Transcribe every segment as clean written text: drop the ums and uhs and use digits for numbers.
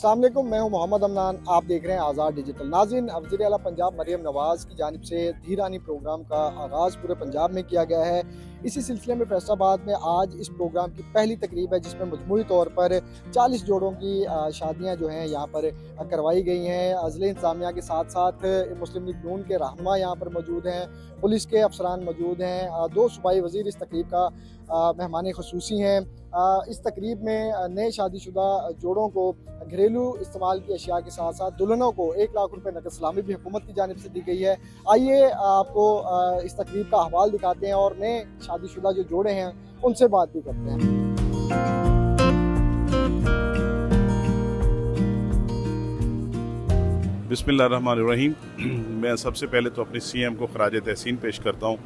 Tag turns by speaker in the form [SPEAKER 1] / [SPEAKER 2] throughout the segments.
[SPEAKER 1] अस्सलाम वालेकुम, मैं हूं मोहम्मद अमनान। आप देख रहे हैं आज़ाद डिजिटल। नाज़रीन, वज़ीर आला पंजाब मरियम नवाज़ की जानिब से धीरानी प्रोग्राम का आगाज़ पूरे पंजाब में किया गया है। इसी सिलसिले में फैसलाबाद में आज इस प्रोग्राम की पहली तकरीब है, जिसमें मजमूई तौर पर 40 जोड़ों की शादियाँ जो हैं यहाँ पर करवाई गई हैं। अज़ले इंतज़ामिया के साथ साथ मुस्लिम लीग नून के रहनुमा यहाँ पर मौजूद हैं, पुलिस के अफसरान मौजूद हैं, 2 सूबाई वज़ीर इस तकरीब का मेहमान ख़ुसूसी हैं। इस तकरीब में नए शादीशुदा जोड़ों को घरेलू इस्तेमाल की अशिया के साथ साथ दुल्हनों को 1 लाख रुपए नकद सलामी भी हुकूमत की जानिब से दी गई है। आइए आपको इस तकरीब का अहवाल दिखाते हैं और नए शादीशुदा जो जोड़े हैं उनसे बात भी करते हैं।
[SPEAKER 2] बिस्मिल्लाहिर्रहमानिर्रहीम। मैं सबसे पहले तो अपने सीएम को खराज तहसीन पेश करता हूँ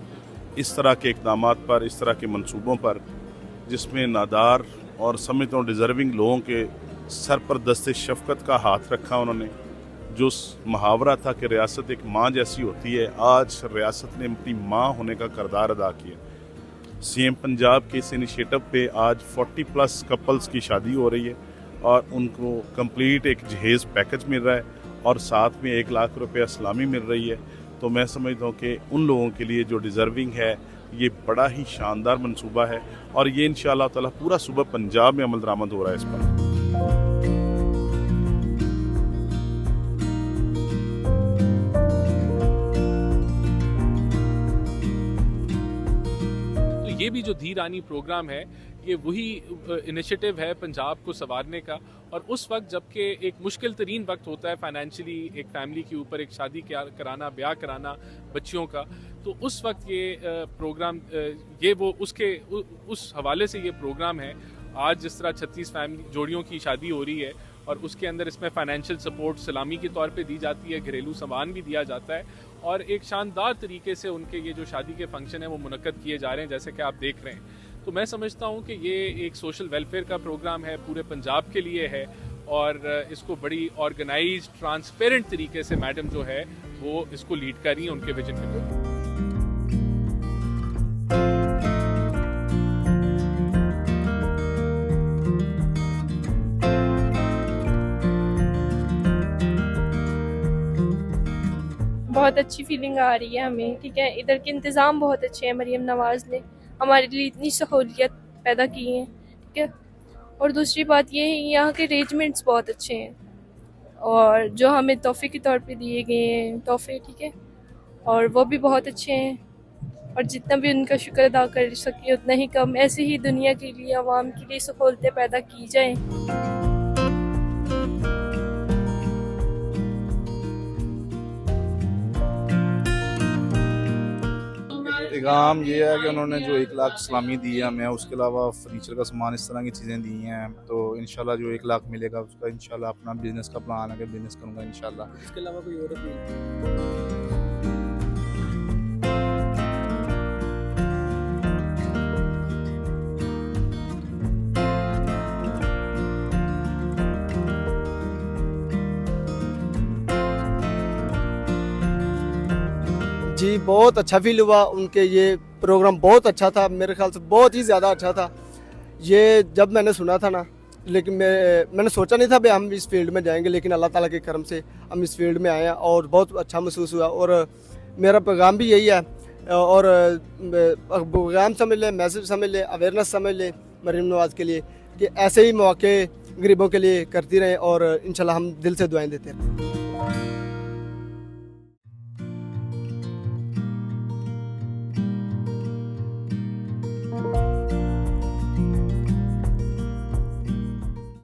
[SPEAKER 2] इस तरह के इक़दामात पर, इस तरह के मंसूबों पर, जिसमें नादार और समझता हूँ डिज़र्विंग लोगों के सर पर दस्ते शफ़क़त का हाथ रखा उन्होंने। जो मुहावरा था कि रियासत एक माँ जैसी होती है, आज रियासत ने अपनी माँ होने का किरदार अदा किया। सीएम पंजाब के इस इनिशिएटिव पे आज 40+ कपल्स की शादी हो रही है और उनको कंप्लीट एक जहेज़ पैकेज मिल रहा है और साथ में 1 लाख रुपये सलामी मिल रही है। तो मैं समझता हूँ कि उन लोगों के लिए जो डिज़र्विंग है, ये बड़ा ही शानदार मंसूबा है और ये इंशाअल्लाह ताला पूरा सूबा पंजाब में अमल दरामद हो रहा है इस पर।
[SPEAKER 3] तो ये भी जो धीरानी प्रोग्राम है, ये वही इनिशिएटिव है पंजाब को संवारने का। और उस वक्त जबकि एक मुश्किल तरीन वक्त होता है फाइनेंशियली एक फैमिली के ऊपर, एक शादी कराना, ब्याह कराना बच्चियों का, तो उस वक्त ये प्रोग्राम ये वो उस हवाले से ये प्रोग्राम है। आज जिस तरह 36 फैमिली जोड़ियों की शादी हो रही है और उसके अंदर इसमें फाइनेंशियल सपोर्ट सलामी के तौर पे दी जाती है, घरेलू सामान भी दिया जाता है और एक शानदार तरीके से उनके ये जो शादी के फंक्शन है वो मुनक्कद किए जा रहे हैं, जैसे कि आप देख रहे हैं। तो मैं समझता हूँ कि ये एक सोशल वेलफेयर का प्रोग्राम है, पूरे पंजाब के लिए है और इसको बड़ी ऑर्गेनाइज्ड ट्रांसपेरेंट तरीके से मैडम जो है वो इसको लीड कर रही हैं उनके विजन के लिए।
[SPEAKER 4] बहुत अच्छी फीलिंग आ रही है हमें, ठीक है। इधर के इंतज़ाम बहुत अच्छे हैं, मरियम नवाज़ ने हमारे लिए इतनी सहूलियत पैदा की है, ठीक है। और दूसरी बात ये है, यहाँ के अरेंजमेंट्स बहुत अच्छे हैं और जो हमें तोहफे के तौर पे दिए गए हैं तोहफे, ठीक है, और वो भी बहुत अच्छे हैं और जितना भी उनका शुक्र अदा कर सके उतना ही कम। ऐसे ही दुनिया के लिए, आवाम के लिए सहूलतें पैदा की जाएँ।
[SPEAKER 5] पैगाम ये है कि उन्होंने जो 1 लाख सलामी दी है हमें, उसके अलावा फर्नीचर का सामान, इस तरह की चीज़ें दी हैं। तो इंशाल्लाह जो 1 लाख मिलेगा उसका इंशाल्लाह अपना बिजनेस का प्लान है कि बिजनेस करूँगा इंशाल्लाह।
[SPEAKER 1] इसके अलावा कोई और नहीं? जी, बहुत अच्छा फील हुआ। उनके ये प्रोग्राम बहुत अच्छा था, मेरे ख्याल से बहुत ही ज़्यादा अच्छा था। ये जब मैंने सुना था ना, लेकिन मैंने सोचा नहीं था भाई हम इस फील्ड में जाएंगे, लेकिन अल्लाह ताला के करम से हम इस फील्ड में आए हैं और बहुत अच्छा महसूस हुआ। और मेरा पैगाम भी यही है और पैगाम समझ लें, मैसेज समझ लें, अवेयरनेस समझ लें मरियम नवाज़ के लिए कि ऐसे ही मौके गरीबों के लिए करती रहें और इंशाल्लाह हम दिल से दुआएं देते रहें।